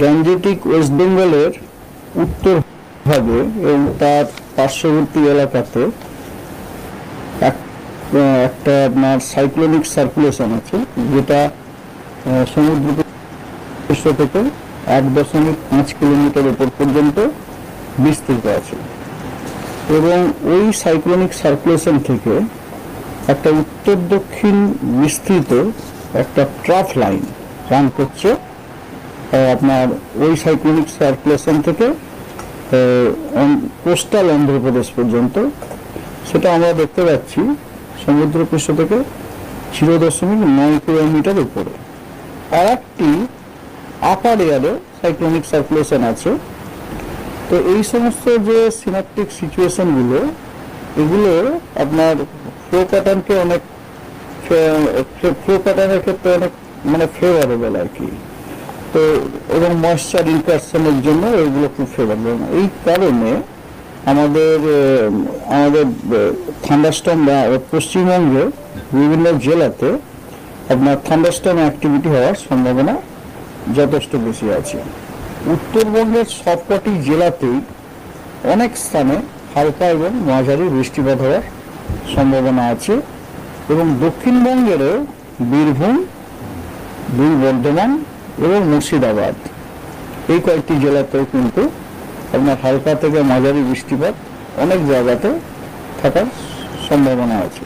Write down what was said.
Gangetic West বেঙ্গলের উত্তর ভাগে এবং তার পার্শ্ববর্তী এলাকাতে একটা আপনার সাইক্লোনিক সার্কুলেশন আছে, যেটা সমুদ্র পৃষ্ঠ থেকে 1.5 কিলোমিটার উপর পর্যন্ত বিস্তৃত আছে। এবং ওই সাইক্লোনিক সার্কুলেশন থেকে একটা উত্তর দক্ষিণ বিস্তৃত একটা ট্রাফ লাইন রান করছে আপনার ওই সাইক্লোনিক সার্কুলেশন থেকে কোস্টাল অন্ধ্রপ্রদেশ পর্যন্ত। সেটা আমরা দেখতে পাচ্ছি সমুদ্রপৃষ্ঠ থেকে 0.9 কিলোমিটার উপরে। আর একটি আপার এয়ারে সাইক্লোনিক সার্কুলেশন আছে। তো এই সমস্ত যে সিনাপটিক সিচুয়েশনগুলো, এগুলো আপনার ফ্লো প্যাটার্নকে অনেক ফ্লো প্যাটার্নের ক্ষেত্রে অনেক মানে ফেভারেবল আর কি। তো এবং ময়েশ্চার ইনকারশনের জন্য এগুলো খুব ফেভারেবল। এই কারণে আমাদের থান্ডারস্টর্ম পশ্চিমবঙ্গে বিভিন্ন জেলাতে আপনার থান্ডারস্টর্ম অ্যাক্টিভিটি হওয়ার সম্ভাবনা যথেষ্ট বেশি আছে। উত্তরবঙ্গের সবকটি জেলাতেই অনেক স্থানে হালকা এবং মাঝারি বৃষ্টিপাত হওয়ার সম্ভাবনা আছে। এবং দক্ষিণবঙ্গেরও বীরভূম, বর্ধমান এবং মুর্শিদাবাদ এই কয়েকটি জেলাতেও কিন্তু আপনার হালকা থেকে মাঝারি বৃষ্টিপাত অনেক জায়গাতে থাকার সম্ভাবনা আছে।